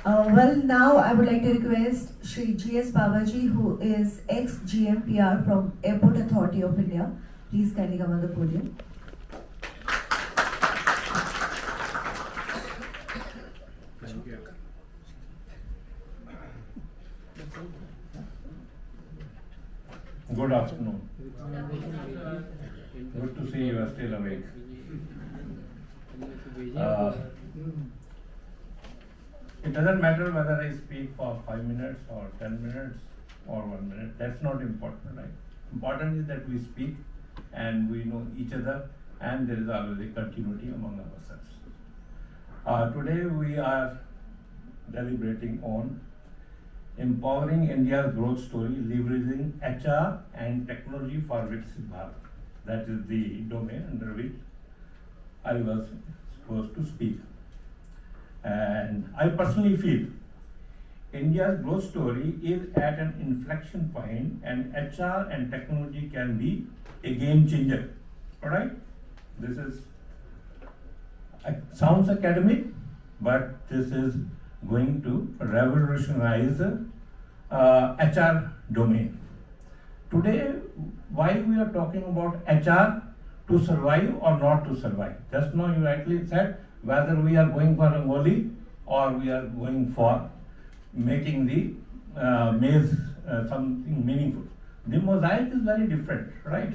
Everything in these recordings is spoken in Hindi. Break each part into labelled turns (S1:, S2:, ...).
S1: Well, now I would like to request Shri G.S. Babaji, who is ex-GMPR from Airport Authority of India. Please kindly come on the podium.
S2: Good afternoon. Good to see you are still awake. It doesn't matter whether I speak for 5 minutes or 10 minutes or 1 minute. That's not important, right? Important is that we speak and we know each other and there is always a continuity among ourselves. Today we are deliberating on empowering India's growth story, leveraging HR and technology for Viksit Bharat. That is the domain under which I was supposed to speak. And I personally feel India's growth story is at an inflection point and HR and technology can be a game changer. Alright? This is, sounds academic, but this is going to revolutionize HR domain. Today, why we are talking about HR to survive or not to survive? Just now you rightly said whether we are going for Rangoli or we are going for making the maize something meaningful. The mosaic is very different, right?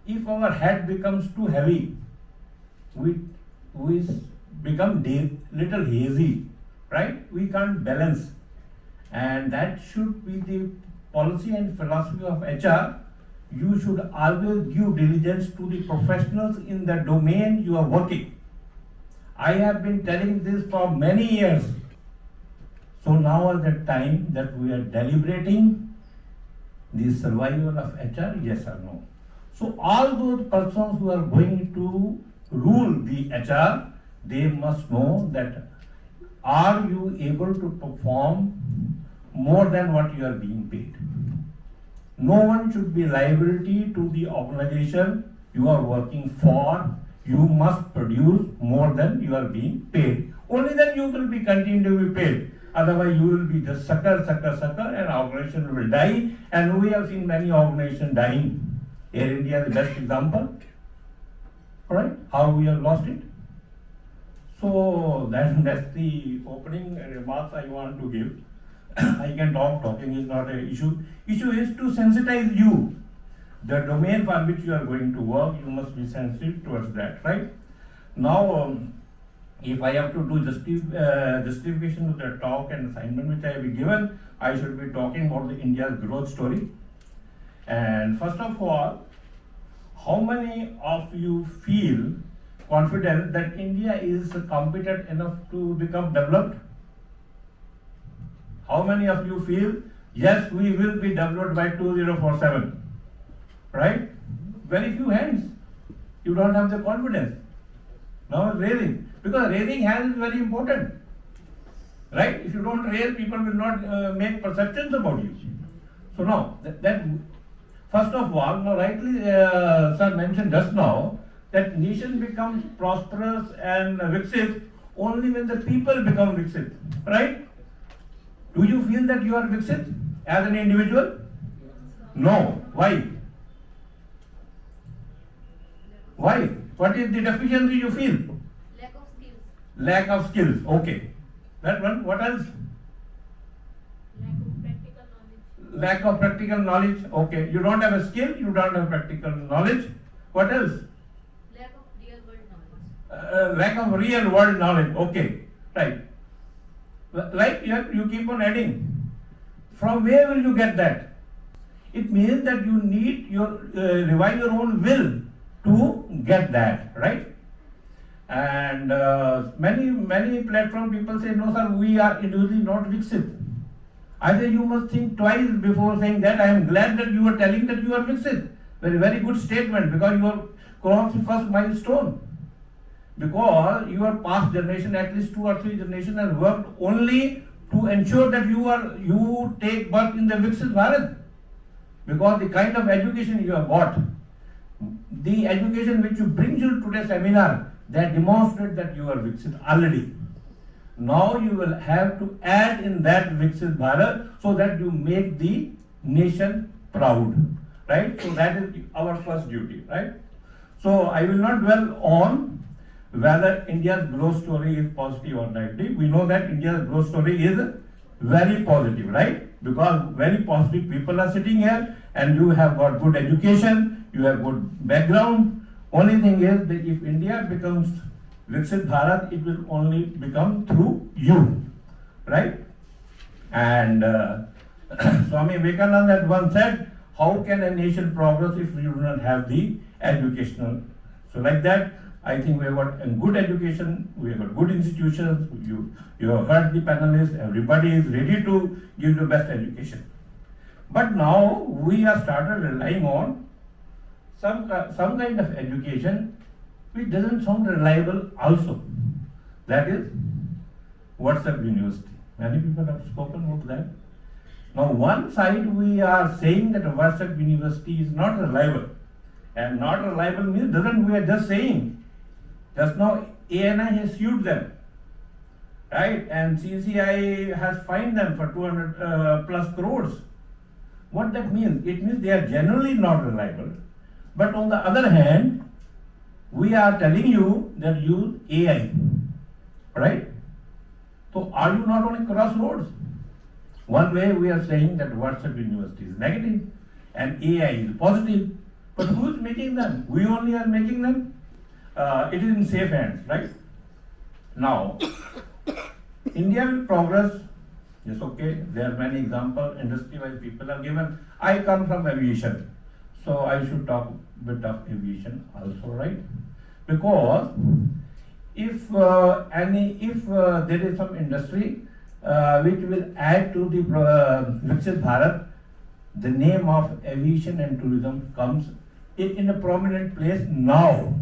S2: If our head becomes too heavy, we become little hazy, right? We can't balance, and that should be the policy and philosophy of HR. You should always give diligence to the professionals in the domain you are working. I have been telling this for many years. So now is the time that we are deliberating the survival of HR, yes or no. So all those persons who are going to rule the HR, they must know that are you able to perform more than what you are being paid. No one should be liability to the organization you are working for. You must produce more than you are being paid. Only then you will be continuing to be paid. Otherwise you will be just sucker and organization will die. And we have seen many organizations dying. Air India is the best example. Alright, how we have lost it. So that's the opening remarks I want to give. I can talking is not an issue. Issue is to sensitize you. The domain for which you are going to work, you must be sensitive towards that, right? Now, if I have to do justification of the talk and assignment which I have been given, I should be talking about the India's growth story. And first of all, how many of you feel confident that India is competent enough to become developed? How many of you feel, yes, we will be developed by 2047? Right? Very few hands. You don't have the confidence. Now raising. Because raising hands is very important. Right? If you don't raise, people will not make perceptions about you. So now, that first of all, now rightly sir mentioned just now, that nation becomes prosperous and Viksit only when the people become Viksit. Right? Do you feel that you are Viksit as an individual? No. Why? Why? What is the deficiency you feel?
S3: Lack of skills.
S2: Lack of skills. Okay. That one. What else?
S3: Lack of practical knowledge.
S2: Lack of practical knowledge. Okay. You don't have a skill. You don't have practical knowledge. What else?
S3: Lack of real world knowledge.
S2: Lack of real world knowledge. Okay. Right. Like you keep on adding. From where will you get that? It means that you need revise your own will to get that, right? And many platform people say, no sir, we are individually not Viksit. I say you must think twice before saying that. I am glad that you are telling that you are Viksit. Very good statement, because you have crossed the first milestone. Because your past generation, at least 2 or 3 generations, has worked only to ensure that you take birth in the Viksit Bharat. Because the kind of education you have got, the education which you bring to today's seminar, that demonstrates that you are Viksit already. Now you will have to add in that Viksit Bharat so that you make the nation proud, right? So that is our first duty, right? So I will not dwell on whether India's growth story is positive or negative. We know that India's growth story is very positive, right? Because very positive people are sitting here and you have got good education, you have good background. Only thing is that if India becomes Viksit Bharat, it will only become through you, right? And Swami Vivekananda had once said, how can a nation progress if we do not have the educational? So like that, I think we have got a good education, we have got good institutions, you have heard the panelists, everybody is ready to give the best education. But now we have started relying on some kind of education which doesn't sound reliable also. That is WhatsApp University. Many people have spoken about that. Now one side we are saying that WhatsApp University is not reliable. And not reliable means we are just saying. Just now ANI has sued them. Right? And CCI has fined them for 200 plus crores. What that means? It means they are generally not reliable. But on the other hand, we are telling you that use AI, right? So are you not on a crossroads? One way we are saying that WhatsApp University is negative and AI is positive, but who is making them? We only are making them. It is in safe hands, right? Now, India will progress. Yes, okay. There are many examples. Industry-wise, people are given. I come from aviation, so I should talk a bit of aviation also, right? Because if there is some industry which will add to the Viksit Bharat, the name of aviation and tourism comes in a prominent place now.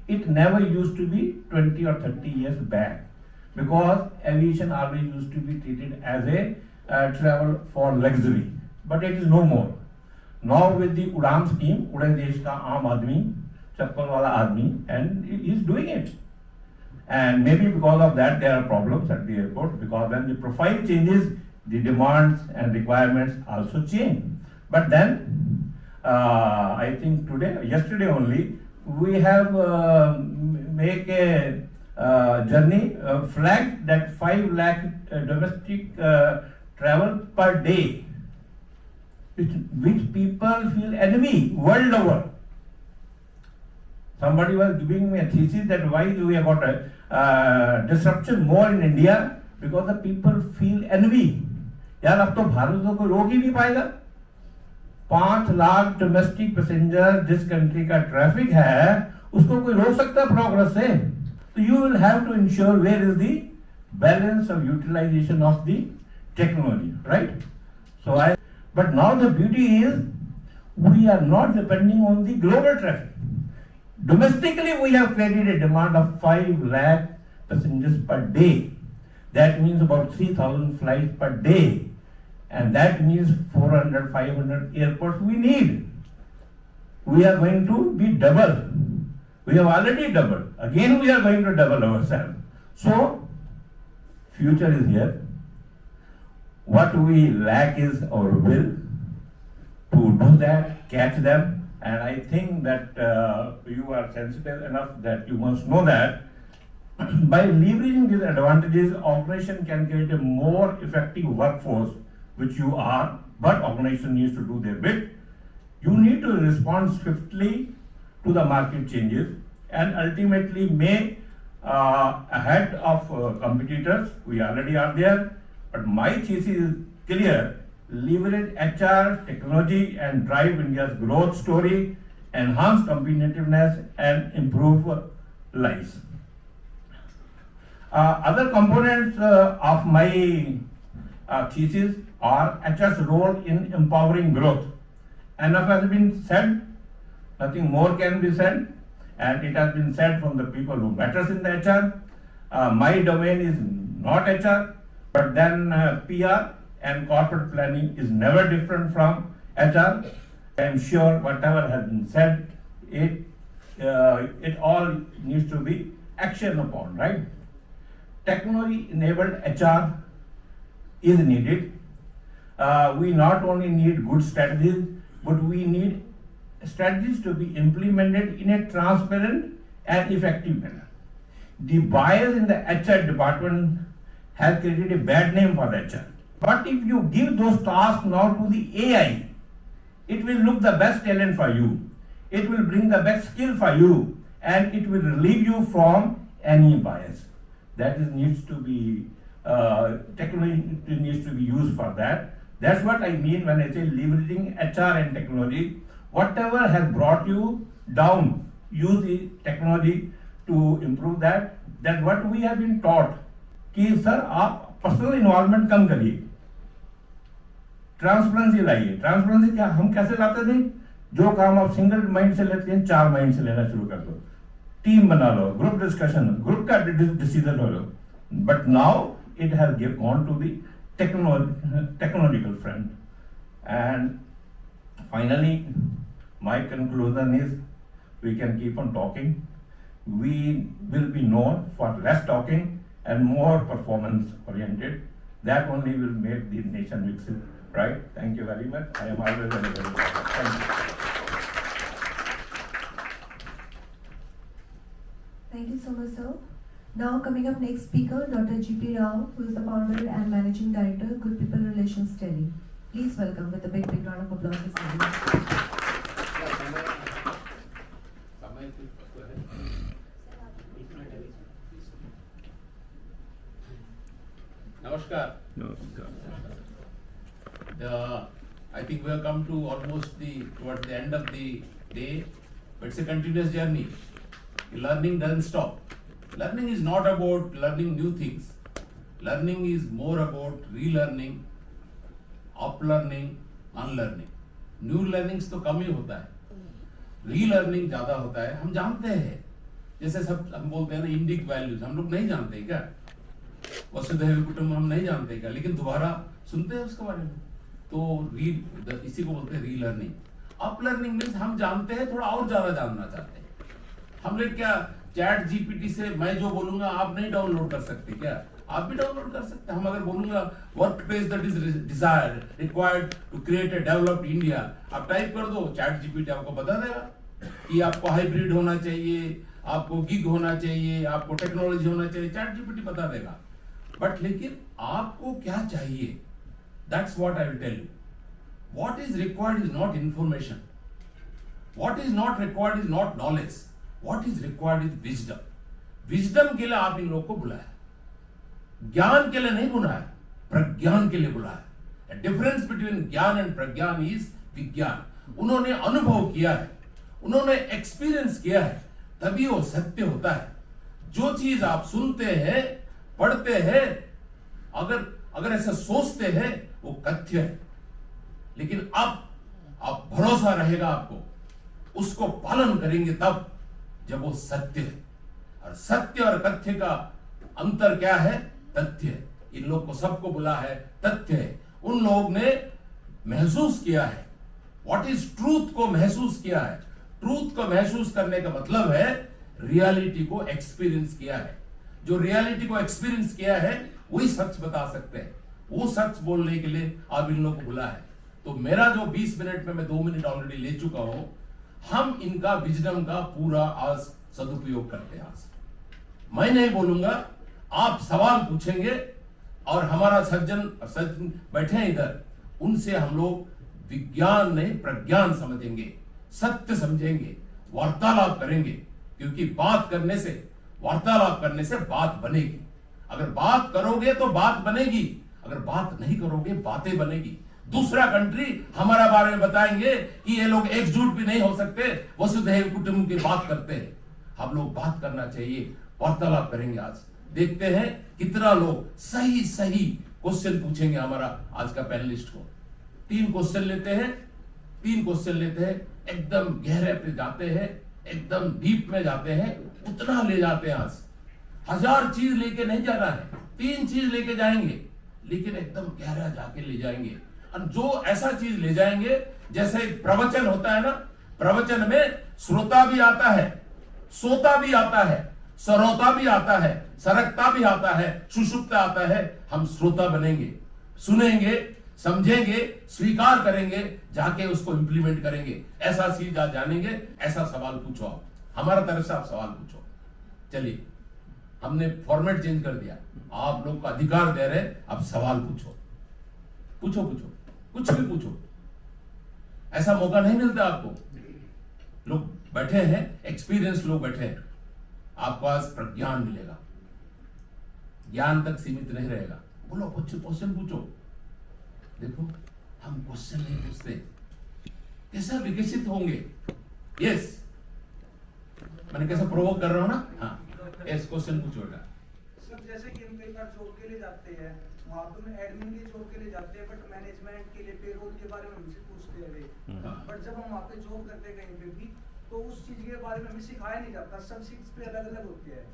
S2: It never used to be 20 or 30 years back, because aviation always used to be treated as a travel for luxury, but it is no more. Now with the Udan scheme, Udan Desh ka aam aadmi, chappal wala aadmi, and he is doing it. And maybe because of that there are problems at the airport, because when the profile changes, the demands and requirements also change. But then, I think yesterday only, we have make a journey flagged that 5 lakh domestic travel per day, which people feel envy world over. Somebody was giving me a thesis that why we have got a disruption more in India, because the people feel envy. यार अब तो भारत को कोई रोक ही नहीं पाएगा. 5 लाख डोमेस्टिक पैसेंजर जिस कंट्री का ट्रैफिक है, उसको कोई रोक सकता है प्रोग्रेस से? So you will have to ensure where is the balance of utilization of the technology, right? But now the beauty is we are not depending on the global traffic. Domestically, we have created a demand of 5 lakh passengers per day. That means about 3,000 flights per day. And that means 400, 500 airports we need. We are going to be double. We have already doubled. Again, we are going to double ourselves. So, future is here. What we lack is our will to do that, catch them. And I think that you are sensitive enough that you must know that by leveraging these advantages, organization can create a more effective workforce, which you are, but organization needs to do their bit. You need to respond swiftly to the market changes and ultimately may ahead of competitors. We already are there, but my thesis is clear. Leverage HR, technology and drive India's growth story, enhance competitiveness and improve lives. Other components of my thesis are HR's role in empowering growth. Enough has been said, nothing more can be said, and it has been said from the people who matters in the HR. My domain is not HR, but then PR and corporate planning is never different from HR. I am sure whatever has been said, it all needs to be action upon, right? technology-enabled HR is needed. We not only need good strategies, but we need strategies to be implemented in a transparent and effective manner. The bias in the HR department has created a bad name for the HR. But if you give those tasks now to the AI, it will look the best talent for you. It will bring the best skill for you, and it will relieve you from any bias. That is needs to be technology needs to be used for that. That's what I mean when I say leveraging HR and technology. Whatever has brought you down, use the technology to improve that. That's what we have been taught. कि सर आप पर्सनल इन्वॉल्वमेंट कम करिए, ट्रांसपेरेंसी लाइए. ट्रांसपेरेंसी क्या हम कैसे लाते थे? जो काम आप सिंगल माइंड से लेते हैं 4 माइंड से लेना शुरू कर दो, टीम बना लो, ग्रुप डिस्कशन, ग्रुप का डिसीजन हो लो. But now it has gone to the technological front. And finally, my conclusion is we can keep on talking. We will be known for less talking and more performance oriented. That only will make the nation viksit, right? Thank you very much. I am always available. Thank you.
S1: Thank you so much, sir. Now coming up next speaker, Dr. G.P. Rao, who is the founder and managing director, Good People Relations Delhi. Please welcome with a big round of applause.
S4: Namaskar. I think we have come to almost towards the end of the day, but it's a continuous journey. Learning doesn't stop. Learning is not about learning new things. Learning is more about relearning, uplearning, unlearning. New learnings तो कम ही होता है, रीलर्निंग ज्यादा होता है. हम जानते हैं, जैसे सब हम बोलते हैं ना इंडिक वैल्यूज, हम लोग नहीं जानते क्या, वसुधैव कुटुंबकम हम नहीं जानते क्या, लेकिन दोबारा सुनते हैं उसके बारे में. तो इसी को बोलते हैं रीलर्निंग. अपलर्निंग मीन्स हम जानते हैं, थोड़ा और ज्यादा जानना चाहते हैं. हम लोग क्या चैट जीपीटी से मैं जो बोलूंगा आप नहीं डाउनलोड कर सकते क्या? आप भी डाउनलोड कर सकते हैं. हम अगर बोलूंगा work place that is desired required to create a developed India, आप टाइप कर दो, चैट जीपीटी आपको बता देगा कि आपको हाइब्रिड होना चाहिए, आपको गिग होना चाहिए, आपको टेक्नोलॉजी होना चाहिए, चैट जीपीटी बता देगा. बट लेकिन आपको क्या चाहिए, that's what I will tell you. What is required is not information, what is not required is not knowledge, what is required is wisdom. Wisdom के लिए आप इन लोग को बुलाया, ज्ञान के लिए नहीं बुलाया, प्रज्ञान के लिए बुलाया. डिफरेंस बिटवीन ज्ञान एंड प्रज्ञान इज विज्ञान. उन्होंने अनुभव किया है, उन्होंने एक्सपीरियंस किया है, तभी वो सत्य होता है. जो चीज आप सुनते हैं, पढ़ते हैं, अगर ऐसा सोचते हैं, वो कथ्य है. लेकिन अब आप भरोसा रहेगा आपको, उसको पालन करेंगे तब जब वो सत्य है. और सत्य और कथ्य का अंतर क्या है? तथ्य है. इन लोग को सबको बुला है, तथ्य है. उन लोग ने महसूस किया है, व्हाट इज ट्रूथ को महसूस किया है. ट्रूथ को महसूस करने का मतलब है रियलिटी को एक्सपीरियंस किया है. जो रियलिटी को एक्सपीरियंस किया है वही सच बता सकते हैं. वो सच बोलने के लिए आप इन लोगों को बुला है. तो मेरा जो 20 मिनट में मैं 2 मिनट ऑलरेडी ले चुका हूं, हम इनका विजडम का पूरा आज सदुपयोग करते हैं. आज मैं नहीं बोलूंगा, आप सवाल पूछेंगे और हमारा सज्जन बैठे हैं इधर, उनसे हम लोग विज्ञान नहीं प्रज्ञान समझेंगे, सत्य समझेंगे, वार्तालाप करेंगे. क्योंकि बात करने से, वार्तालाप करने से बात बनेगी. अगर बात करोगे तो बात बनेगी, अगर बात नहीं करोगे बातें बनेगी. दूसरा कंट्री हमारा बारे में बताएंगे कि ये लोग एकजुट भी नहीं हो सकते, वसुधैव कुटुंबकम की बात करते हैं. हम लोग बात करना चाहिए, वार्तालाप करेंगे. आज देखते हैं कितना लोग सही सही क्वेश्चन पूछेंगे हमारा आज का पैनलिस्ट को. 3 क्वेश्चन लेते हैं, 3 क्वेश्चन लेते हैं, एकदम गहरे पे जाते हैं, एकदम डीप में जाते हैं, उतना ले जाते हैं. आज 1000 चीज लेके नहीं जाना है, 3 चीज लेके जाएंगे, लेकिन एकदम गहरा जाके ले जाएंगे. और जो ऐसा चीज ले जाएंगे, जैसे एक प्रवचन होता है ना, प्रवचन में श्रोता भी आता है, सोता भी आता है, सरोता भी आता है, सरकता भी आता है, सुषुप्ता आता है। हम श्रोता बनेंगे, सुनेंगे, समझेंगे, स्वीकार करेंगे, जाके उसको इंप्लीमेंट करेंगे। ऐसा सीधा जानेंगे। ऐसा सवाल पूछो, आप हमारा तरफ से आप सवाल पूछो। चलिए, हमने फॉर्मेट चेंज कर दिया, आप लोग को अधिकार दे रहे, अब सवाल पूछो, पूछो पूछो, कुछ भी पूछो। ऐसा मौका नहीं मिलता आपको। लोग बैठे हैं, एक्सपीरियंस लोग बैठे हैं, आपको आज प्रज्ञान मिलेगा, ज्ञान तक सीमित नहीं रहेगा। बोलो, कुछ क्वेश्चन पूछो। देखो, हम क्वेश्चन नहीं पूछते, कैसा विकसित होंगे। यस, मैंने कैसा प्रोवोक कर रहा हूं ना। हाँ, यस, क्वेश्चन पूछो बेटा।
S5: सर, जैसे कि हम कई बार जॉब के लिए जाते हैं, वहाँ पे हम एडमिन की जॉब के लिए जाते हैं, बट मैनेजमेंट के लिए पेरोल के बारे में हमसे पूछते हैं वे।
S4: हाँ।
S5: बट जब हम वहाँ पे जॉब करते हैं कहीं पे भी, तो उस चीज के बारे में हमें सिखाया नहीं जाता। सब सिक्स पे अलग अलग होते हैं।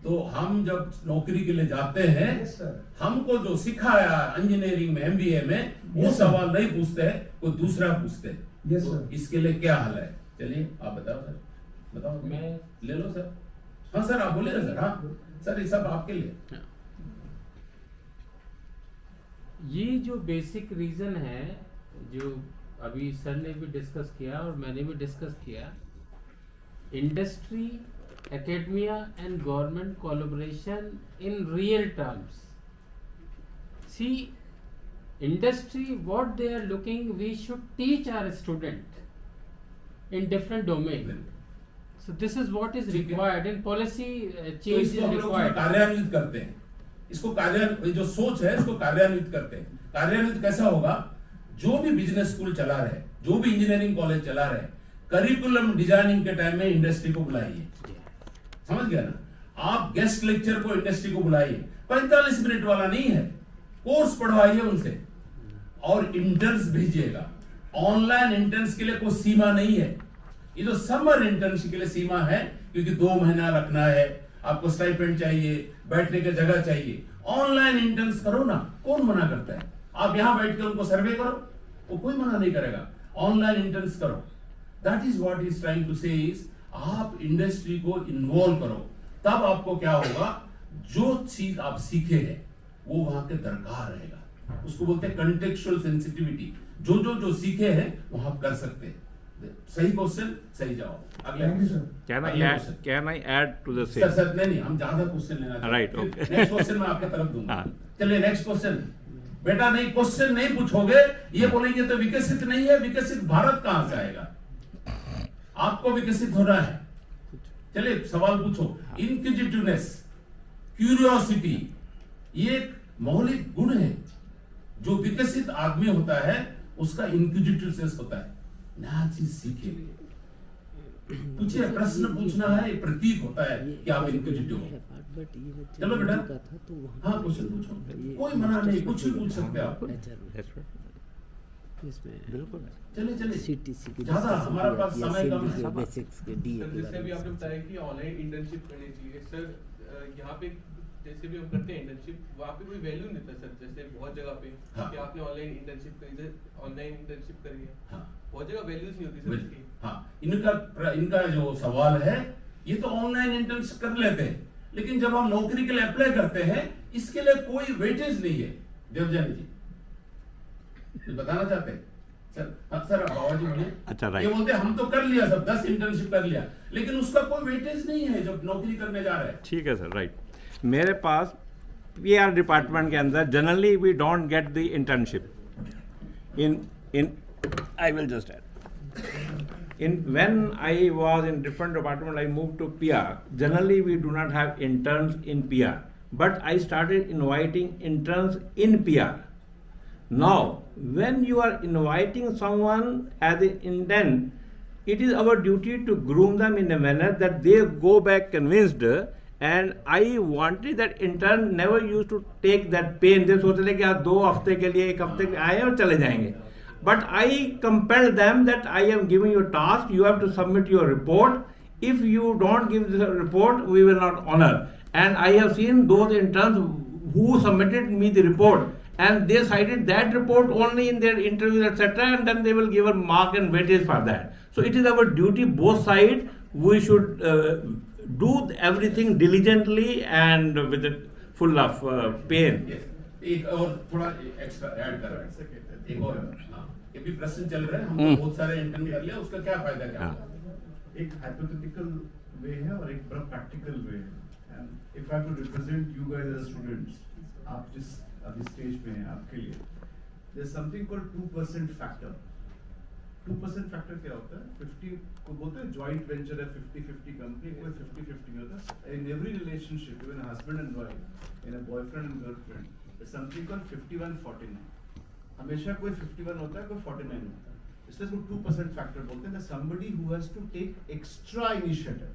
S4: तो हम जब नौकरी के लिए जाते हैं,
S5: Yes, sir.
S4: हमको जो सिखाया इंजीनियरिंग में, एमबीए में, वो
S5: Yes, sir.
S4: सवाल नहीं पूछते हैं, कोई दूसरा पूछते हैं।
S5: Yes,
S4: तो
S5: sir.
S4: इसके लिए क्या हल है? चलिए, आप बताओ सर, बताओ।
S6: मैं
S4: ले लो सर। हाँ सर, आप बोले ना सर। हाँ सर, ये सब आपके लिए।
S6: ये जो बेसिक रीजन है, जो अभी सर ने भी डिस्कस किया और मैंने भी डिस्कस किया, industry, academia and government collaboration in real terms. See, industry, what they are looking, we should teach our student in different domain. So this is what is
S4: ठीक है।
S6: required in policy
S4: तो
S6: change
S4: इसको
S6: is
S4: हम लोग
S6: required.
S4: कार्यान्वित करते हैं। इसको कार्यान्वित, जो सोच है, इसको कार्यान्वित करते हैं। कार्यान्वित कैसा होगा? जो भी बिजनेस स्कूल चला रहे, जो भी इंजीनियरिंग कॉलेज चला रहे, करिकुलम डिजाइनिंग के टाइम में इंडस्ट्री को बुलाइए। समझ गया ना? आप गेस्ट लेक्चर को इंडस्ट्री को बुलाइए, 45 मिनट वाला नहीं है, कोर्स पढ़वाइए उनसे, और इंटर्न्स भेजिएगा। ऑनलाइन इंटर्न्स के लिए कोई सीमा नहीं है। ये जो समर इंटर्न्स के लिए सीमा है, क्योंकि 2 महीना रखना है, आपको स्टाइपेंड चाहिए, बैठने की जगह चाहिए। ऑनलाइन इंटर्न्स करो ना, कौन मना करता है? आप यहां बैठ के उनको सर्वे करो, वो कोई मना नहीं करेगा। ऑनलाइन इंटर्न्स करो। That is what is trying to say is, आप इंडस्ट्री को इन्वॉल्व करो, तब आपको क्या होगा, जो चीज आप सीखे हैं वो वहां के दरकार रहेगा। उसको बोलते हैं कंटेक्चुअल सेंसिटिविटी। जो सीखे हैं वो आप कर सकते हैं। सही क्वेश्चन, सही जवाब। अगला
S7: Can I add to the
S4: sir
S7: same?
S4: नहीं, हम ज्यादा क्वेश्चन लेना चाहते हैं।
S7: Right, okay.
S4: नेक्स्ट क्वेश्चन मैं आपके तरफ दूंगा।
S7: हाँ।
S4: चलिए, नेक्स्ट क्वेश्चन। बेटा, नहीं, क्वेश्चन नहीं पूछोगे, ये बोलेंगे तो विकसित नहीं है। विकसित भारत कहां से आएगा? आपको विकसित होना है। चलिए, सवाल पूछो। इनक्विजिटिवनेस, क्यूरियोसिटी, ये एक मौलिक गुण है। जो विकसित आदमी होता है, उसका इनक्विजिटिवनेस होता है, नया चीज सीखे। पूछिए, प्रश्न पूछना है, एक प्रतीक होता है कि आप इनक्विजिटिव हो। चलो बेटा, हाँ, क्वेश्चन पूछो, कोई मना नहीं, कुछ भी पूछ सकते हैं आप।
S7: That's right. बिल्कुल।
S4: चलिए,
S8: CTC की
S4: ज्यादा हमारा पास समय कम है।
S8: बेसिक्स के DA
S9: सर,
S8: के
S9: जैसे
S8: बारे
S9: अभी
S8: में
S9: आपने
S8: सब
S9: बताया कि ऑनलाइन इंटर्नशिप करनी चाहिए। सर, यहाँ पे जैसे भी हम करते हैं इंटर्नशिप, वहाँ पे कोई वैल्यू नहीं था सर। जैसे बहुत जगह पे
S4: हाँ।
S9: कि आपने ऑनलाइन इंटर्नशिप करी, ऑनलाइन इंटर्नशिप करी है,
S4: हाँ,
S9: बहुत जगह वैल्यूज नहीं होती सर इसकी।
S4: हाँ, इनका जो सवाल है, ये तो ऑनलाइन इंटर्नशिप कर लेते हैं, लेकिन जब हम नौकरी के लिए अप्लाई करते हैं, इसके लिए कोई वेटेज नहीं है। देवजानी जी कुछ बताना चाहते हैं? सर, हाँ सर, आप आवाज ही बोलिए।
S7: अच्छा, right.
S4: ये बोलते हैं हम तो कर लिया सब, 10 इंटर्नशिप कर लिया, लेकिन उसका कोई वेटेज नहीं है जब नौकरी करने जा रहे हैं।
S7: ठीक है सर, राइट। मेरे पास PR डिपार्टमेंट के अंदर generally we don't get the internship in I will just add when I was in different department, I moved to PR. Generally, we do not have interns in PR, but I started inviting interns in PR. Now, when you are inviting someone as an intern, it is our duty to groom them in a manner that they go back convinced. And I wanted that intern never used to take that pain. They सोचते थे कि आप 2 हफ्ते के लिए, 1 हफ्ते के लिए आए और चले जाएंगे. But I compelled them that I am giving you a task, you have to submit your report. If you don't give the report, we will not honor. And I have seen those interns who submitted me the report, and they cited that report only in their interviews, etc. And then they will give a mark and weightage for that. So it is our duty, both sides, we should do everything diligently and with a full of pain.
S4: Yes. एक और थोड़ा एक्स्ट्रा ऐड कर रहा है, एक और, हाँ, ये भी प्रश्न चल रहे हैं, हम तो बहुत सारे इंटरव्यू कर लिया, उसका क्या फायदा क्या होगा?
S8: एक hypothetical way है और एक बड़ा practical way है. And if I have to represent you guys as students, आप जिस अभी स्टेज पे हैं आपके लिए, there's something called 2% factor. 2% factor क्या होता है? 50 को बोलते हैं joint venture है, 50-50 company, कोई 50-50 नहीं होता. In every relationship, even a husband and wife, in a boyfriend and girlfriend, there's something called 51-49. हमेशा कोई 51 होता है, कोई 49 होता है. इसलिए इसको 2% factor बोलते हैं. There's somebody who has to take extra initiative,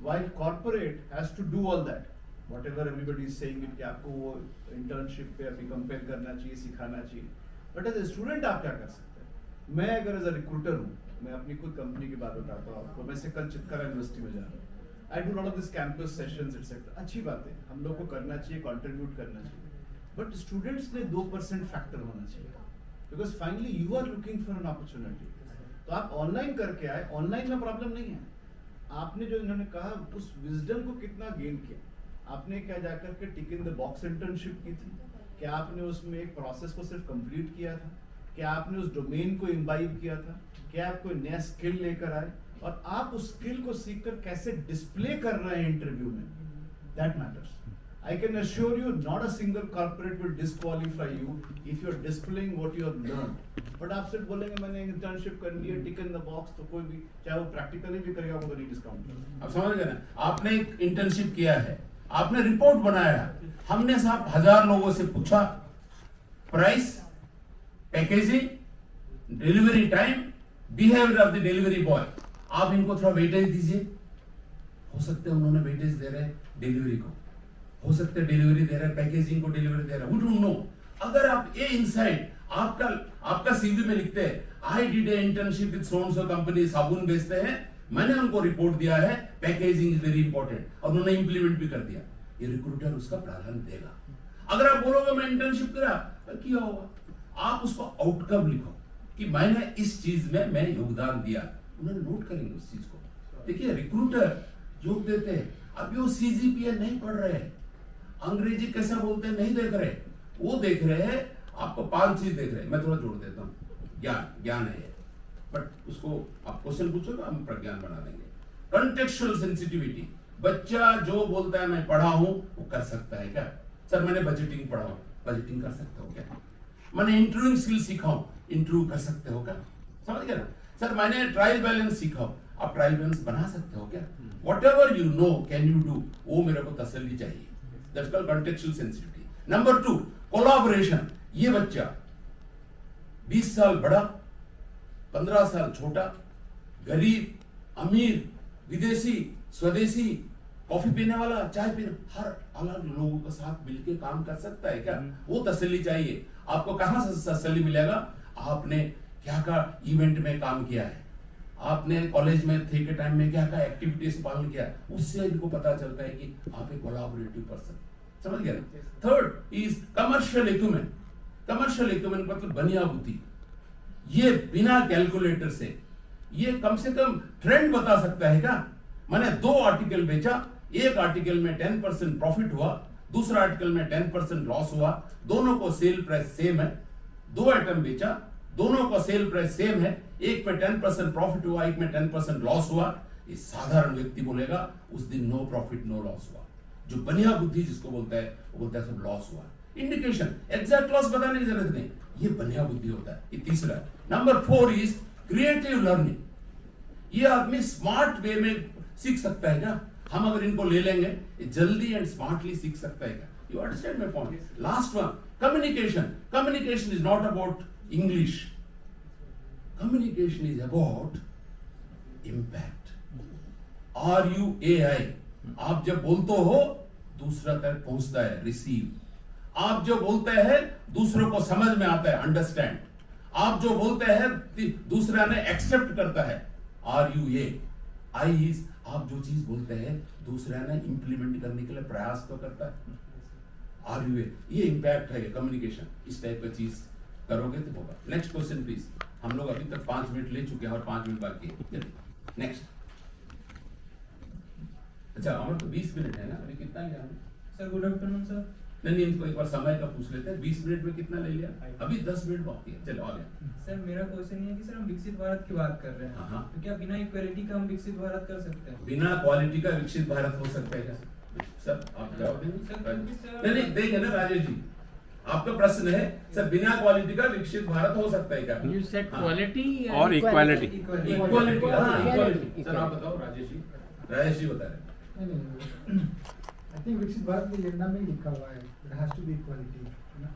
S8: while corporate has to do all that. Whatever everybody is saying it कि आपको वो internship पे अभी compare करना चाहिए, सिखाना चाहिए. But as a student आप क्या कर सकते हैं? मैं अगर एज अ रिक्रूटर हूँ, मैं अपनी खुद कंपनी की बात बताता हूँ आपको. मैं से कल चितकारा यूनिवर्सिटी में जा रहा हूँ. I do lot of this campus sessions etcetera. अच्छी बात है, हम लोग को करना चाहिए, कंट्रीब्यूट करना चाहिए. बट स्टूडेंट्स में 2% फैक्टर होना चाहिए, because finally you are looking for an opportunity. तो आप ऑनलाइन करके आए, ऑनलाइन में प्रॉब्लम नहीं है. आपने जो इन्होंने कहा उस विजडम को कितना गेन किया. आपने क्या जाकर के टिक इन द बॉक्स इंटर्नशिप की थी? क्या आपने उसमें एक प्रोसेस को सिर्फ कंप्लीट किया था? क्या आपने उस डोमेन को इम्बाइब किया था? क्या आप कोई नया स्किल लेकर आए और आप उस स्किल को सीखकर कैसे डिस्प्ले कर रहे हैं इंटरव्यू में? That matters. I can assure you, not a single corporate will disqualify you if you are displaying what you have learned. But आप सिर्फ बोलेंगे मैंने इंटर्नशिप कर ली है, टिक इन द बॉक्स, तो कोई भी चाहे वो प्रैक्टिकली भी करेगा वो तो नहीं डिस्काउंट करेगा.
S4: आप समझ गए ना? आपने एक इंटर्नशिप किया है, आपने रिपोर्ट बनाया, हमने साहब 1000 लोगों से पूछा, price, packaging, delivery time, behaviour of the delivery boy, आप इनको थोड़ा वेटेज दीजिए. हो सकता है उन्होंने वेटेज दे रहे डिलीवरी को, हो सकता है डिलीवरी दे रहे पैकेजिंग को, डिलीवरी दे रहे, वी डोंट नो. अगर आप ये इनसाइट आपका सीवी में लिखते हैं, I did a internship with so and so company, साबुन बेचते हैं, मैंने उनको रिपोर्ट दिया है, पैकेजिंग इज वेरी इंपॉर्टेंट, और उन्होंने इंप्लीमेंट भी कर दिया, ये रिक्रूटर उसका प्राधान्य देगा. अगर आप बोलोगे मैं इंटर्नशिप करा, किया होगा, आप उसको आउटकम लिखो कि मैंने इस चीज में मैं योगदान दिया, उन्होंने नोट करेंगे उस चीज को. देखिए रिक्रूटर योग देते हैं, अभी वो सीजीपीए नहीं पढ़ रहे हैं, अंग्रेजी कैसा बोलते हैं नहीं देख रहे, वो देख रहे हैं आपको 5 चीज देख रहे हैं. मैं थोड़ा जोड़ देता हूँ, ज्ञान है, बट उसको आप क्वेश्चन पूछोगे हम प्रज्ञान बना देंगे. कंटेक्चुअल सेंसिटिविटी, बच्चा जो बोलता है मैं पढ़ा हूं वो कर सकता है क्या? सर मैंने बजटिंग पढ़ा हूं, बजटिंग कर सकते हो क्या? मैंने इंटरव्यूइंग स्किल सीखा हूं, इंटरव्यू कर सकते हो क्या? समझ गए ना? सर मैंने ट्रायल बैलेंस सीखा हूं, आप ट्रायल बैलेंस बना सकते हो क्या? What ever you know can you do, वो मेरे को तसल्ली चाहिए. That's called contextual sensitivity. Number 2, collaboration. ये बच्चा 20 साल बड़ा, 15 साल छोटा, गरीब, अमीर, विदेशी, स्वदेशी, कॉफी पीने वाला, चाय पीने, हर अलग लोगों के साथ मिलकर काम कर सकता है क्या? वो तसल्ली चाहिए. आपको कहां से तसल्ली मिलेगा? आपने क्या क्या इवेंट में काम किया है, आपने कॉलेज में थे के टाइम में क्या क्या एक्टिविटीज पालन किया, उससे इनको पता चलता है कि आप एक कोलैबोरेटिव पर्सन. समझ गए ना? 3rd is commercial equipment. Commercial equipment मतलब बनिया बुद्धि. ये बिना कैलकुलेटर से ये कम से कम ट्रेंड बता सकता है क्या? मैंने 2 आर्टिकल बेचा, एक आर्टिकल में 10% प्रॉफिट हुआ, दूसरा आर्टिकल में 10% लॉस हुआ, दोनों को सेल प्राइस सेम है. 2 आइटम बेचा, दोनों का सेल प्राइस सेम है, एक में 10% प्रॉफिट हुआ, एक में 10% लॉस हुआ. इस साधारण व्यक्ति बोलेगा उस दिन नो प्रॉफिट नो लॉस हुआ. जो बनिया बुद्धि जिसको बोलता है वो बोलता है सब लॉस हुआ. इंडिकेशन, एग्जैक्ट लॉस बताने की जरूरत नहीं, ये बनिया बुद्धि होता है. ये तीसरा. Number 4 is creative learning. ये आदमी स्मार्ट वे में सीख सकता है क्या? हम अगर इनको ले लेंगे ये जल्दी एंड स्मार्टली सीख सकता है क्या? You understand my point? Last one, communication. Communication is not about English, communication is about impact. RUAI. आप जब बोलते हो दूसरा तक पहुंचता है, रिसीव. आप जो बोलते हैं दूसरों को समझ में आता है, अंडरस्टैंड. आप जो बोलते हैं दूसरा ने एक्सेप्ट करता है, RUAI इज आप जो चीज बोलते हैं दूसरा ने इंप्लीमेंट करने के लिए प्रयास तो करता है. RUAI ये इंपैक्ट है, कम्युनिकेशन. इस टाइप का चीज करोगे तो होगा. Next question please. हम लोग अभी तक 5 मिनट ले चुके हैं और 5 मिनट बाकी है. नेक्स्ट. अच्छा हमारे तो 20 मिनट है ना, अभी कितना लिया हमने?
S5: Sir good afternoon sir.
S4: नहीं इनको एक बार समय का पूछ लेते हैं, 20 मिनट में कितना ले लिया? अभी 10 मिनट बाकी है, चलो आगे।
S5: सर मेरा क्वेश्चन ये है कि सर हम विकसित भारत की बात कर रहे हैं,
S4: हाँ।
S5: तो क्या बिना इक्वालिटी का हम विकसित भारत कर सकते हैं?
S4: बिना क्वालिटी का विकसित भारत हो सकता है क्या? सर आप जवाब देंगे?
S5: सर, क्योंकि सर-
S4: नहीं देंगे ना राजेश जी, आपका प्रश्न है सर बिना क्वालिटी का विकसित भारत हो सकता है क्या?
S6: You said
S4: हाँ।
S6: quality
S7: और equality.
S5: इक्वालिटी
S4: इक्वालिटी, हाँ
S6: Equality.
S4: इक्वालिटी। सर आप बताओ राजेश जी बता रहे हैं।
S10: आई थिंक विकसित भारत के एजेंडा में ही लिखा हुआ है there has to be equality, है ना।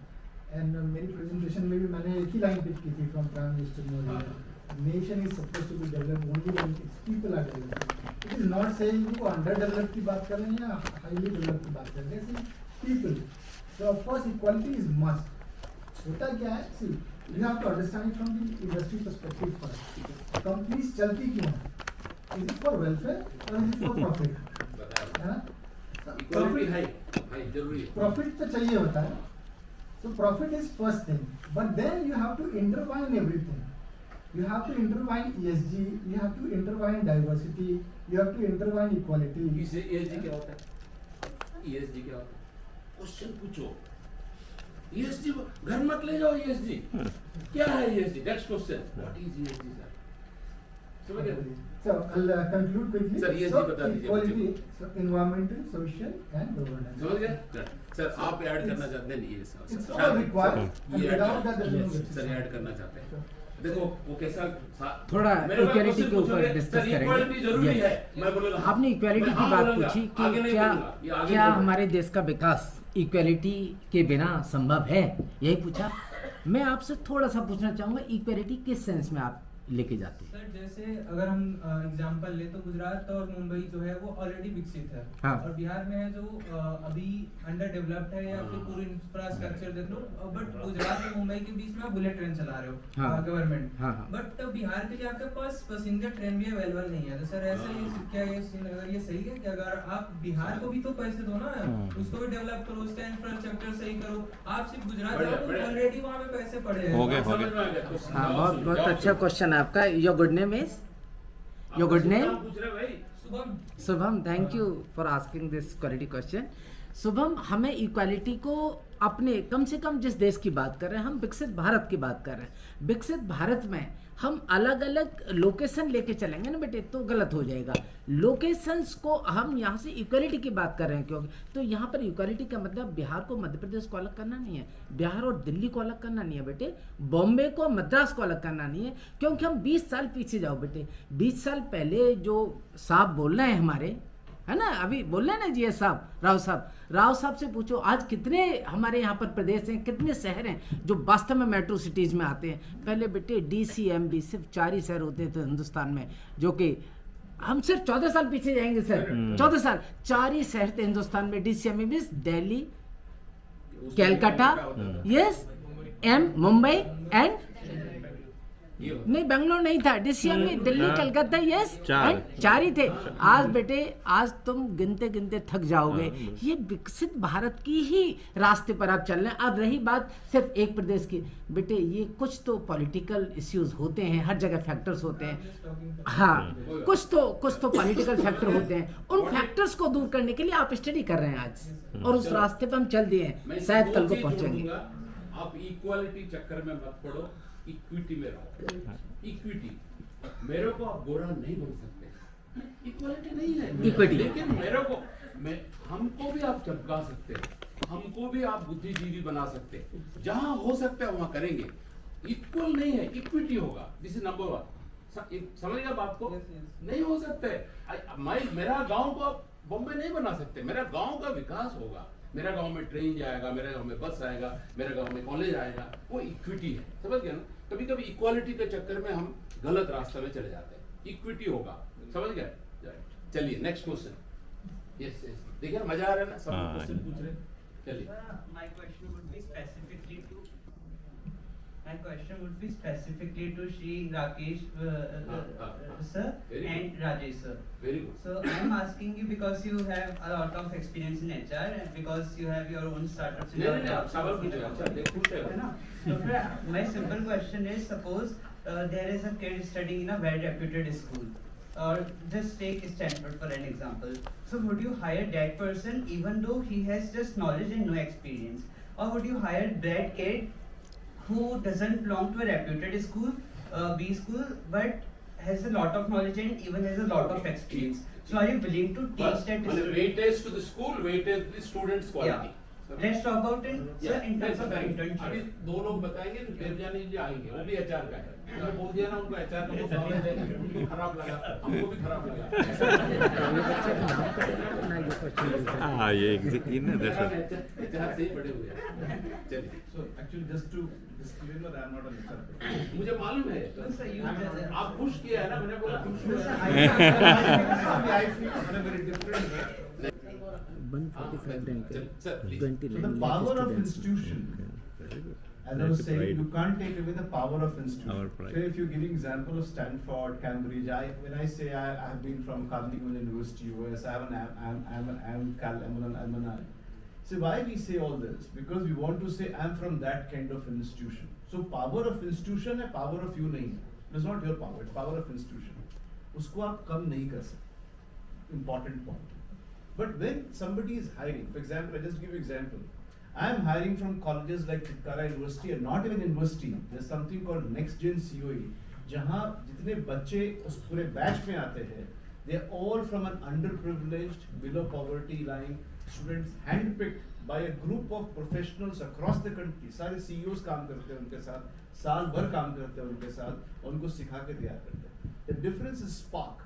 S10: एंड मेरी प्रेजेंटेशन में भी मैंने एक ही लाइन पिक की थी from prime minister Modi, nation is supposed to be developed only when its people are developed. It is not saying वो अंडर डेवलप्ड की बात कर रहे हैं या हाईली डेवलप्ड की बात कर रहे हैं, people. So of course equality is must. होता क्या है, see you have to understand it from the industry perspective first. Companies चलती क्यों है? इज इट फॉर वेलफेयर और इज इट फॉर प्रॉफिट, है ना।
S4: इक्वालिटी है जरूरी है।
S10: प्रॉफिट तो चाहिए होता है, so profit is first thing, but then you have to intertwine everything. You have to intertwine ESG, you have to intertwine diversity, you have to intertwine equality.
S4: इसे ESG क्या होता है? ESG क्या होता है? क्वेश्चन पूछो। ESG घर मत ले जाओ, ESG क्या है? ESG next question, what is ESG sir? समझ गए?
S10: So I'll conclude quickly.
S4: Sir, ESG
S10: so
S4: बता दीजिए
S10: equality, so environmental, social and governance.
S4: समझ गए? सर आप ऐड करना चाहते हैं? नहीं ये sir
S10: It's all required, and
S4: ये
S10: without that there is no
S4: sir
S10: justice.
S4: Add करना चाहते हैं। देखो वो कैसा
S11: थोड़ा
S4: मेरे को
S11: equality
S4: क्वेश्चन
S11: के ऊपर
S4: पूछोगे,
S11: discuss
S4: सर,
S11: करेंगे।
S4: equality जरूरी
S11: Yes.
S4: है, मैं बोलूँगा।
S11: आपने इक्वालिटी
S4: मैं
S11: की
S4: हाँ
S11: बात
S4: बोलूँगा,
S11: पूछी
S4: आगे
S11: कि
S4: नहीं
S11: क्या
S4: बोलूँगा, ये आगे
S11: क्या
S4: बोलूँगा।
S11: हमारे देश का विकास इक्वालिटी के बिना संभव है, यही पूछा। मैं आपसे थोड़ा सा पूछना चाहूंगा, इक्वालिटी किस सेंस में आप लेके जाते हैं?
S5: सर जैसे अगर हम एग्जांपल ले तो गुजरात और मुंबई जो है वो ऑलरेडी विकसित है,
S11: हाँ।
S5: और बिहार में है जो अभी अंडर डेवलप्ड है या फिर पूरी इंफ्रास्ट्रक्चर देख लो, बट गुजरात और मुंबई के बीच में आप बुलेट ट्रेन चला रहे
S11: हाँ।
S5: हो गवर्नमेंट,
S11: हाँ, हाँ।
S5: बट बिहार के लिए आपके पास पैसेंजर ट्रेन भी अवेलेबल नहीं है। तो सर ऐसा ही क्या ये सीन अगर ये सही है कि अगर आप बिहार को भी तो पैसे दो ना, उसको भी डेवलप करो, उसका इंफ्रास्ट्रक्चर सही करो। आप सिर्फ गुजरात जाओ तो ऑलरेडी वहाँ पे पैसे पड़े हैं।
S7: हो गए।
S4: समझ में आ गया question?
S11: हाँ,
S4: जाओ
S11: बहुत
S4: सुनो,
S11: बहुत
S4: जाओ
S11: अच्छा
S4: सुनो।
S11: क्वेश्चन है आपका। Your good name is? Your good name?
S4: नाम पूछ रहे भाई।
S5: Shubham.
S11: Shubham, thank you for asking this quality question. Shubham, हमें इक्वालिटी को अपने कम से कम जिस देश की बात कर रहे हैं, हम विकसित भारत की बात कर रहे हैं। विकसित भारत में हम अलग अलग लोकेशन लेके चलेंगे ना बेटे तो गलत हो जाएगा। लोकेशंस को हम यहाँ से इक्वालिटी की बात कर रहे हैं, क्योंकि तो यहाँ पर इक्वालिटी का मतलब बिहार को मध्य प्रदेश को अलग करना नहीं है, बिहार और दिल्ली को अलग करना नहीं है बेटे, बॉम्बे को मद्रास को अलग करना नहीं है। क्योंकि हम 20 साल पीछे जाओ बेटे, 20 साल पहले जो साहब बोल रहे हैं हमारे, है ना, अभी बोल रहे हैं ना जी साहब, राव साहब से पूछो आज कितने हमारे यहाँ पर प्रदेश हैं, कितने शहर हैं जो वास्तव में मेट्रो सिटीज में आते हैं। पहले बेटे DCMB सिर्फ 4 ही शहर होते थे हिंदुस्तान में, जो कि हम सिर्फ 14 साल पीछे जाएंगे सर, 14 साल 4 ही शहर थे हिंदुस्तान में। DCMB Delhi, Calcutta, yes, Mumbai and नहीं बेंगलोर नहीं था, DCMB दिल्ली, कलकत्ता, यस, 4 ही थे। आज बेटे आज तुम गिनते गिनते थक जाओगे। ये विकसित भारत की ही रास्ते पर आप चल रहे हैं। अब रही बात सिर्फ एक प्रदेश की, बेटे ये कुछ तो पॉलिटिकल इश्यूज होते हैं, हर जगह फैक्टर्स होते हैं, हाँ कुछ तो पॉलिटिकल फैक्टर होते हैं। उन फैक्टर्स को दूर करने के लिए आप स्टडी कर रहे हैं आज, और उस रास्ते पर हम चल दिए हैं, शायद कल को पहुंचेंगे।
S4: आप इक्वालिटी चक्कर में मत पड़ो, इक्विटी में रहो। इक्विटी, मेरे को आप गोरा नहीं बोल सकते, इक्वालिटी नहीं है,
S11: Equity।
S4: लेकिन मेरे को हमको भी आप चपका सकते हैं, हमको भी आप बुद्धिजीवी बना सकते हैं, जहां हो सकता है वहां करेंगे। इक्वल नहीं है, इक्विटी होगा, दिस इज नंबर 1। समझ गया बात को? नहीं हो सकता है। मेरा गांव को आप बॉम्बे नहीं बना सकते, मेरा गांव का विकास होगा, मेरा गांव में ट्रेन जाएगा, मेरे गांव में बस आएगा, मेरे गांव में कॉलेज आएगा, वो इक्विटी है। समझ गया ना? कभी कभी इक्वालिटी के चक्कर में हम गलत रास्ते में चले जाते हैं। इक्विटी होगा, समझ गए? चलिए नेक्स्ट क्वेश्चन। यस देखिए मजा आ रहा है ना, सब क्वेश्चन पूछ रहे हैं। चलिए
S12: My question would be specifically to Shri Rakesh sir
S4: Very
S12: and Rajesh sir.
S4: Very good.
S12: So I am asking you because you have a lot of experience in HR and because you have your own startups.
S4: नहीं आप सवाल पूछिए, अच्छा देख पूछे
S12: है ना? So my simple question is, suppose there is a kid studying in a well reputed school or just take Stanford for an example. So would you hire that person even though he has just knowledge and no experience? Or would you hire that kid who doesn't belong to a reputed school, B school, but has a lot of knowledge and even has a lot of experience? So are you willing to teach that student?
S4: weightage to the school, weightage to the student's quality.
S12: Let's talk about it, sir, in terms of
S4: अभी
S12: internship.
S4: दो लोग बताएंगे फिर देवजानी जी आएंगे, वो भी एचआर का है। मैंने बोल दिया ना उनको एचआर का नॉलेज है, खराब लगा, हमको भी खराब लगा।
S7: हाँ ये
S4: एचआर से ही बड़े हुए हैं। चलिए।
S8: So actually just to disclaimer, I am not an HR.
S4: मुझे मालूम है।
S12: No, sir, you
S4: आप खुश किया है ना, मैंने बोला खुश
S12: No,
S4: हुआ
S12: sir,
S4: है।
S8: I feel in a very different way.
S11: 145 rank
S4: Sir,
S8: So
S11: 29
S8: the power of institution, as I was saying, you can't take away the power of institution.
S7: Our pride.
S8: So if you're giving example of Stanford, Cambridge, when I say I have been from Carnegie Mellon University, US, I'm an alumni. So why we say all this? Because we want to say I'm from that kind of institution. So power of institution है, power of you नहीं है. It's not your power, it's power of institution. उसको आप कम नहीं कर सकते. Important point. But when somebody is hiring, for example, I just give you example. I am hiring from colleges like Chitkara University, and not even university. There's something called Next Gen COE, जहाँ जितने बच्चे उस पूरे बैच में आते हैं, they are all from an underprivileged, below poverty line students, handpicked by a group of professionals across the country. सारे CEOs काम करते हैं उनके साथ, साल भर काम करते हैं उनके साथ, उनको सिखा के तैयार करते हैं. The difference is spark,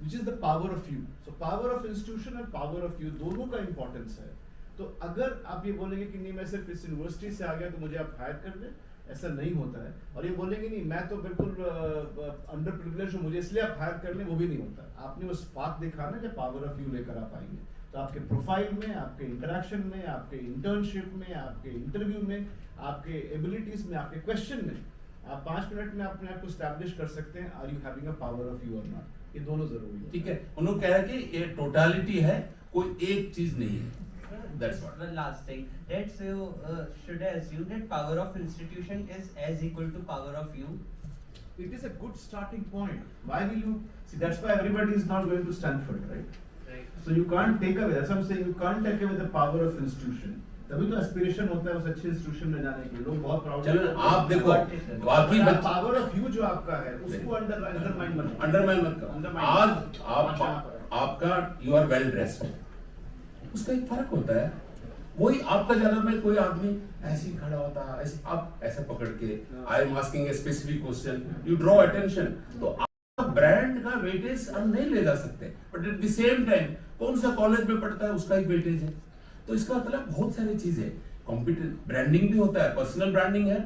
S8: which is the power of you. So power of institution and power of you दोनों का importance है. तो अगर आप ये बोलेंगे कि नहीं मैं सिर्फ इस यूनिवर्सिटी से आ गया तो मुझे आप हायर कर लें, ऐसा नहीं होता है. और ये बोलेंगे नहीं मैं तो बिल्कुल अंडर प्रिविलेज हूँ, मुझे इसलिए आप हायर कर लें, वो भी नहीं होता. आपने वो स्पार्क दिखाना जब पावर ऑफ यू लेकर आप आएंगे. तो आपके प्रोफाइल में, आपके इंटरेक्शन में, आपके इंटर्नशिप में, आपके इंटरव्यू में, आपके एबिलिटीज में, आपके क्वेश्चन में आप 5 मिनट में अपने आप को स्टैब्लिश कर सकते हैं. Are you having a power of you or not. ये दोनों जरूरी है.
S4: ठीक है, उन्होंने कहा कि ये टोटालिटी है, कोई एक चीज नहीं है. That's what.
S12: One last thing. Let's say, should I assume that power of institution is as equal to power of you?
S8: It is a good starting point. Why will you see? That's why everybody is not going to Stanford, right?
S12: Right.
S8: So you can't take away. That's what I'm saying. You can't take away the power of institution. तभी तो एस्पिरेशन होता है उस अच्छे इंस्टीट्यूशन में जाने के लिए. लोग बहुत प्राउड.
S4: चलो आप देखो, बाकी
S8: पावर ऑफ यू जो आपका है उसको अंडरमाइन मत करो.
S4: आज आपका यू आर वेल ड्रेस्ड, उसका एक फर्क होता है. वही आपका जगह में कोई आदमी ऐसे ही खड़ा होता है, ऐसे आप ऐसे पकड़ के I am asking a specific question, you draw attention. तो आप ब्रांड का वेटेज हम नहीं ले जा सकते, but at the same time कौन सा कॉलेज में पढ़ता है उसका एक वेटेज है. तो इसका मतलब बहुत सारी चीजें, कॉम्पिटिटिव ब्रांडिंग भी होता है, पर्सनल ब्रांडिंग है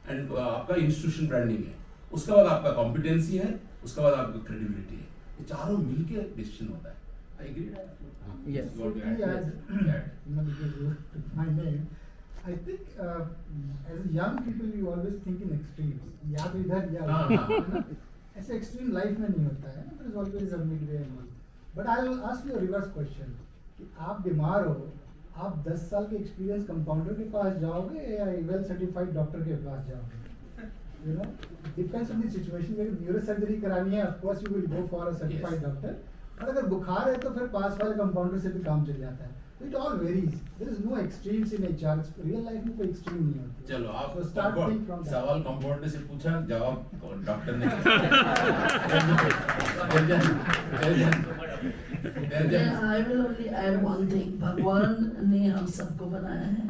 S4: एंड आपका इंस्टीट्यूशन ब्रांडिंग है. उसके बाद आपका कॉम्पिटेंसी है, उसके बाद आपकी क्रेडिबिलिटी है. ये चारों मिलके डिसीजन होता है. I agree.
S11: Yes.
S10: My name. I think as young people you always think in extremes. या तो इधर या उधर. ऐसे extreme life में नहीं होता है. There is always a midway and all. But I will ask you a reverse question. कि आप बीमार हो, आप 10 साल के एक्सपीरियंस कंपाउंडर के पास जाओगे या वेल सर्टिफाइड डॉक्टर के पास जाओगे? You know, depends on the situation. अगर न्यूरो सर्जरी करानी है, of course you will go for a certified doctor. और अगर बुखार है तो फिर पास वाले कंपाउंडर से भी काम चल जाता है. It all varies. There is no extremes in HR. Real life में कोई extreme नहीं होती.
S4: चलो आप
S10: So start think from that.
S4: सवाल कंपाउंडर से पूछा, जवाब डॉक्टर ने.
S13: I will only add one thing. भगवान ने हम सबको बनाया है.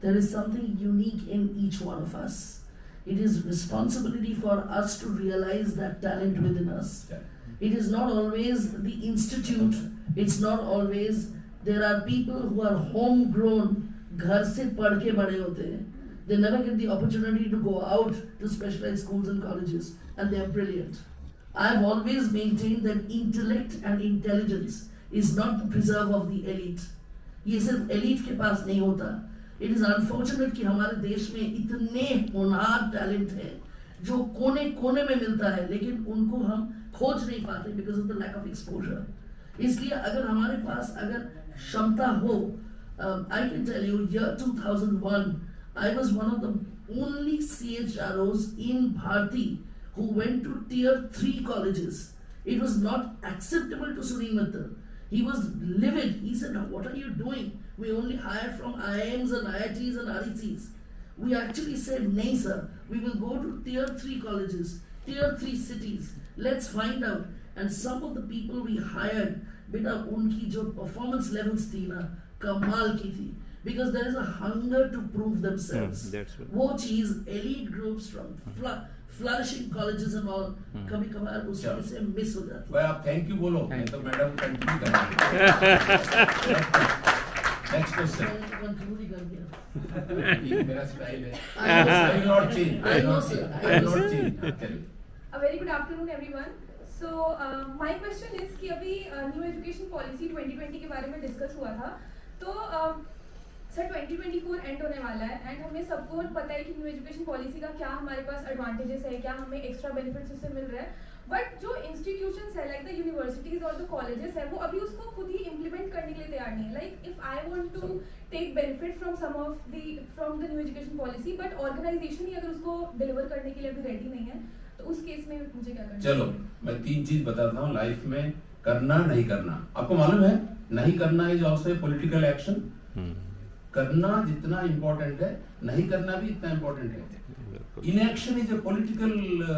S13: There is something unique in each one of us. It is responsibility for us to realize that talent within us. It is not always the institute. It's not always. There are people who are homegrown, घर से पढ़ के बड़े होते हैं. They never get the opportunity to go out to specialized schools and colleges, and they are brilliant. I have always maintained that intellect and intelligence is not the preserve of the elite. ये सिर्फ elite के पास नहीं होता. It is unfortunate कि हमारे देश में इतने होनहार टैलेंट हैं जो कोने कोने में मिलता है, लेकिन उनको हम खोज नहीं पाते because of the lack of exposure. इसलिए अगर हमारे पास अगर क्षमता हो, I can tell you, year 2001, I was one of the only CHROs in Bharti who went to tier 3 colleges It was not acceptable to Sunil Mittal. He was livid. He said, what are you doing? We only hire from IIMs and IITs and RECs. We actually said, nahi sir, we will go to tier 3 colleges, tier 3 cities. Let's find out. And some of the people we hired, beta unki jo performance levels thi na, kamal ki thi. Because there is a hunger to prove themselves.
S7: That's right.
S13: वो चीज elite groups from flourishing colleges and all कभी कभार उसमें से मिस हो जाती है.
S4: भाई आप थैंक यू बोलो, नहीं तो मैडम कंटिन्यू करेंगे. Next question.
S13: कंक्लूड ही कर दिया.
S4: ये मेरा स्टाइल है.
S13: I
S4: will not change.
S13: I know, sir.
S4: I will not change. Tell me.
S14: A very good afternoon, everyone. So my question is कि अभी न्यू एजुकेशन पॉलिसी 2020 के बारे में डिस्कस हुआ था. तो सर 2024 एंड होने वाला है एंड हमें सबको पता है कि न्यू एजुकेशन पॉलिसी का क्या हमारे पास एडवांटेजेस है, क्या हमें एक्स्ट्रा बेनिफिट्स उससे मिल रहा है. बट जो इंस्टीट्यूशंस है लाइक द यूनिवर्सिटीज और द कॉलेजेस है वो अभी उसको खुद ही इम्प्लीमेंट करने के लिए तैयार नहीं है. Like if I want to take benefit from the new education policy but organization ही अगर उसको डिलीवर करने के लिए अभी रेडी नहीं है तो उस केस में मुझे क्या करना.
S4: चलो मैं 3 चीज बताता हूँ लाइफ में करना नहीं करना. आपको मालूम है नहीं करना is also a political action. करना जितना इम्पोर्टेंट है नहीं करना भी इतना इम्पोर्टेंट है. Inaction is a political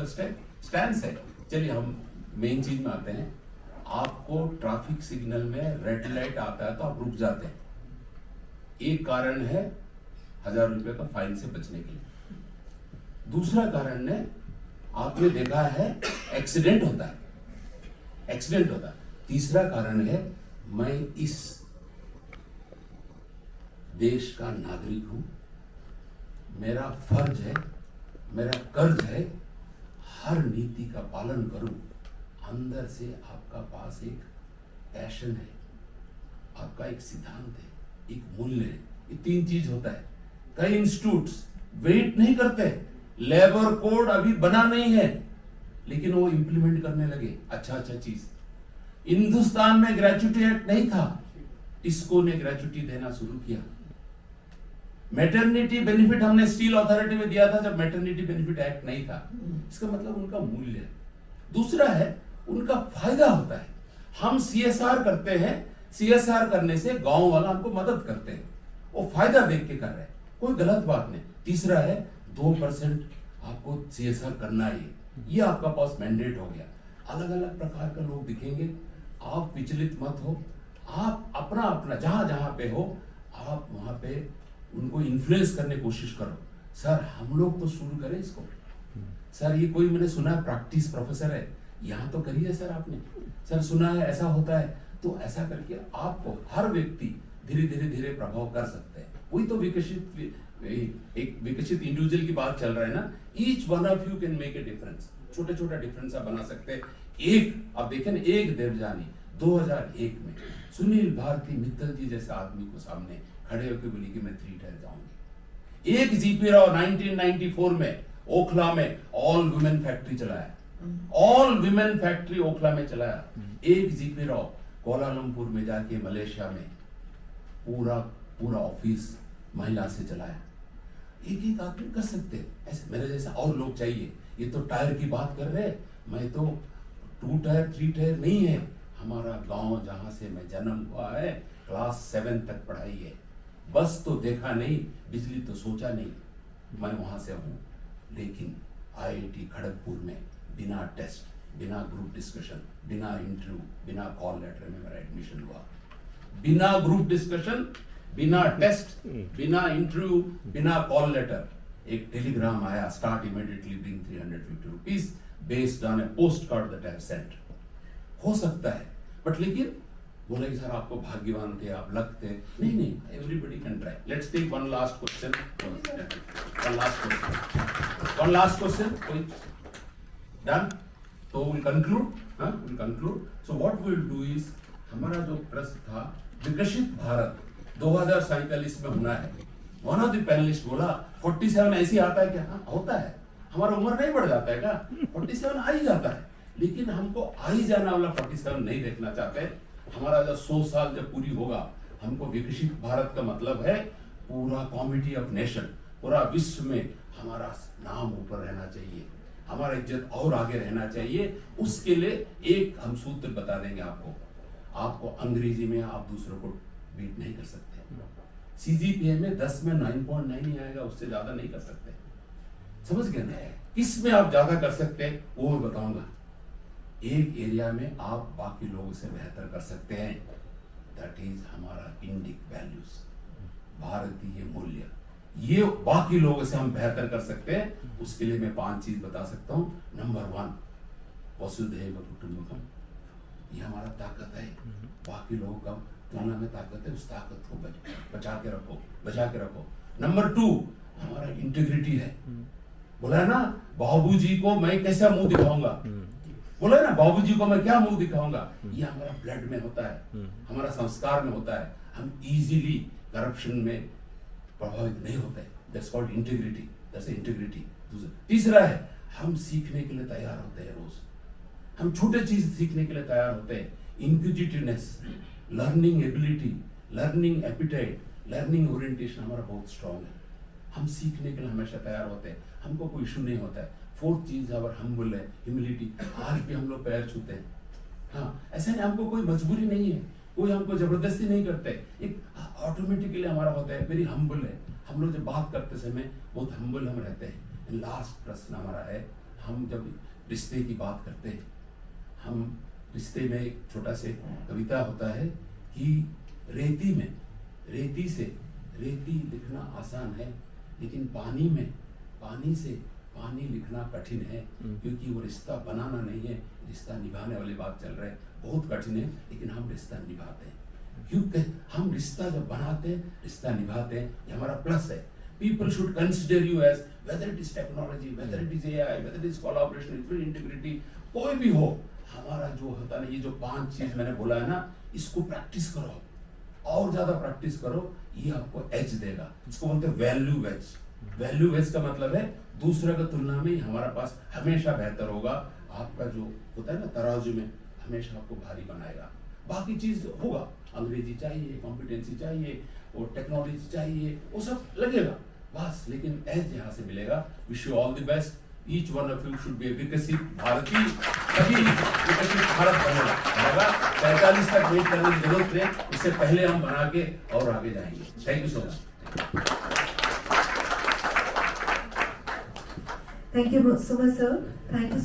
S4: stand है. चलिए हम मेन चीज में आते हैं. आपको ट्रैफिक सिग्नल में रेड लाइट आता है तो आप रुक जाते हैं. एक कारण है 1000 रुपए का फाइन से बचने के लिए. दूसरा कारण है आपने देखा है एक्सीडेंट होता है. तीसरा कारण है मैं इस देश का नागरिक हूं, मेरा फर्ज है, मेरा कर्ज है हर नीति का पालन करूं. अंदर से आपका पास एक पैशन है, आपका एक सिद्धांत है, एक मूल्य है. ये 3 चीज होता है. कई इंस्टीट्यूट्स वेट नहीं करते. लेबर कोड अभी बना नहीं है लेकिन वो इंप्लीमेंट करने लगे. अच्छा चीज. हिंदुस्तान में ग्रेच्युटी एक्ट नहीं था, टिस्को ने ग्रेच्युटी देना शुरू किया. मैटरनिटी बेनिफिट हमने स्टील अथॉरिटी में दिया था जब मैटरनिटी बेनिफिट एक्ट नहीं था. इसका मतलब उनका मूल्य है. दूसरा है उनका फायदा होता है. हम CSR करते हैं, CSR करने से गांव वाला हमको मदद करते हैं, वो फायदा देख के कर रहे हैं, कोई गलत बात नहीं. तीसरा है 2% आपको CSR करना ही, ये आपका पास मैंडेट हो गया. अलग अलग प्रकार का लोग दिखेंगे, आप विचलित मत हो. आप अपना अपना जहां जहां पे हो आप वहां पे उनको इन्फ्लुएंस करने की कोशिश करो. सर हम लोग तो शुरू करें इसको. सर ये कोई मैंने सुना है प्रैक्टिस प्रोफेसर है, यहाँ तो करिए सर. आपने सर सुना है ऐसा होता है, तो ऐसा करके आपको हर व्यक्ति धीरे धीरे प्रभाव कर सकते हैं. वही तो एक विकसित इंडिविजुअल की बात चल रहा है ना. Each one of you can make a difference. छोटे छोटा डिफरेंस आप बना सकते हैं. एक आप देखें ना, एक देवजानी 2001 में सुनील भारती मित्तल जी जैसे आदमी को सामने खड़े होकर बोली कि मैं 3 टायर जाऊंगी. एक जीपी राव 1994 में ओखला में ऑल वुमेन फैक्ट्री चलाया. ऑल वुमेन फैक्ट्री ओखला में चलाया. एक जीपी राव कोलालमपुर में जाके मलेशिया में पूरा ऑफिस महिला से चलाया. एक आदमी कर सकते हैं ऐसे. मेरे जैसा और लोग चाहिए. ये तो टायर की बात कर रहे हैं, मैं तो 2 टायर 3 टायर नहीं है. हमारा गांव जहां से मैं जन्म हुआ है क्लास 7 तक पढ़ाई है. बस तो देखा नहीं, बिजली तो सोचा नहीं. मैं वहां से हूँ. लेकिन IIT खड़गपुर में बिना टेस्ट, बिना ग्रुप डिस्कशन, बिना इंटरव्यू, बिना कॉल लेटर में मेरा एडमिशन हुआ. बिना ग्रुप डिस्कशन, बिना टेस्ट, बिना इंटरव्यू, बिना कॉल लेटर एक टेलीग्राम आया, start immediately bring 350 rupees based on A post card that I have sent. हो सकता है बट लेकिन बोला कि सर आपको भाग्यवान थे, आप लक थे. नहीं, everybody can try. Let's take one last question. One last question. कोई डन? तो will conclude. So what will do is, हमारा जो प्रश्न था विकसित भारत 2047 में होना है. वन ऑफ द पैनलिस्ट बोला 47 ऐसे आता है क्या? हाँ होता है. हमारा उम्र नहीं बढ़ जाता है क्या? 47 आ ही जाता है. लेकिन हमको आ ही जाना वाला 47 नहीं देखना चाहते. हमारा जब 100 साल जब पूरी होगा, हमको विकसित भारत का मतलब है पूरा कॉमिटी ऑफ नेशन, पूरा विश्व में हमारा नाम ऊपर रहना चाहिए. हमारा इज्जत और आगे रहना चाहिए। उसके लिए एक हम सूत्र बता देंगे आपको। आपको अंग्रेजी में आप दूसरों को बीट नहीं कर सकते। CGPA में 10 में 9.9 ही आएगा, उससे ज्यादा नहीं कर सकते। समझ गए ना? इसमें आप ज्यादा कर सकते हैं वो मैं बताऊंगा। एक एरिया में आप बाकी लोगों से बेहतर कर सकते हैं, दैट इज हमारा इंडिक वैल्यूज, भारतीय मूल्य। ये बाकी लोगों से हम बेहतर कर सकते हैं। उसके लिए मैं 5 चीज बता सकता हूँ। नंबर 1, वसुधैव कुटुंबकम, ये हमारा ताकत है। बाकी लोगों का तुलना में ताकत है, उस ताकत को बचा के रखो। नंबर 2, हमारा इंटीग्रिटी है। बोला है ना, बाबूजी को मैं कैसा मुंह दिखाऊंगा, बोला है ना, बाबूजी को मैं क्या मुंह दिखाऊंगा। ये हमारा ब्लड में होता है, हमारा संस्कार में होता है। हम इजीली करप्शन में प्रभावित नहीं होते। That's called integrity, that's integrity. तीसरा है, हम सीखने के लिए तैयार होते हैं रोज। हम छोटे चीज सीखने के लिए तैयार होते हैं। Inquisitiveness, learning ability, learning appetite, learning orientation हमारा बहुत स्ट्रांग है। हम सीखने के लिए हमेशा तैयार होते हैं, हमको कोई इशू नहीं होता है। 4th चीज है हम्बल है, ह्यूमिलिटी। आज भी हम लोग पैर छूते हैं। हाँ, ऐसा नहीं, हमको कोई मजबूरी नहीं है, कोई हमको जबरदस्ती नहीं करते, एक ऑटोमेटिकली हमारा होता है। वेरी हम्बल है हम लोग। जब बात करते समय बहुत हम्बल हम रहते हैं। लास्ट प्रश्न हमारा है, हम जब रिश्ते की बात करते हैं, हम रिश्ते में एक छोटा से कविता होता है कि रेती लिखना आसान है, लेकिन पानी से पानी लिखना कठिन है, क्योंकि वो रिश्ता बनाना नहीं है, रिश्ता निभाने वाली बात चल रहा है। बहुत कठिन है, लेकिन हम रिश्ता निभाते हैं। क्योंकि हम रिश्ता जब बनाते हैं, रिश्ता निभाते हैं, ये हमारा प्लस है। People should consider you as, whether it is technology, whether it is AI, whether it is collaboration, it integrity, कोई भी हो, हमारा जो होता है ना, ये जो 5 चीज मैंने बोला है ना, इसको प्रैक्टिस करो और ज्यादा प्रैक्टिस करो, ये आपको एज देगा। इसको बोलते हैं वैल्यू वेज। वैल्यू वेज का मतलब है दूसरे की तुलना में हमारा पास हमेशा बेहतर होगा। आपका जो होता है ना तराजू में, हमेशा आपको भारी बनाएगा। बाकी चीज होगा, अंग्रेजी चाहिए, कॉम्पिटेंसी चाहिए, और टेक्नोलॉजी चाहिए, वो सब लगेगा बस, लेकिन एज यहाँ से मिलेगा। Wish you all the best. Each one of you should be विकसित भारतीय, तभी विकसित भारत बनेगा। 45 तक वेट करने की जरूरत है, उससे पहले हम बना के और आगे जाएंगे। Thank you so much.
S1: Thank you so much, sir. Thank you.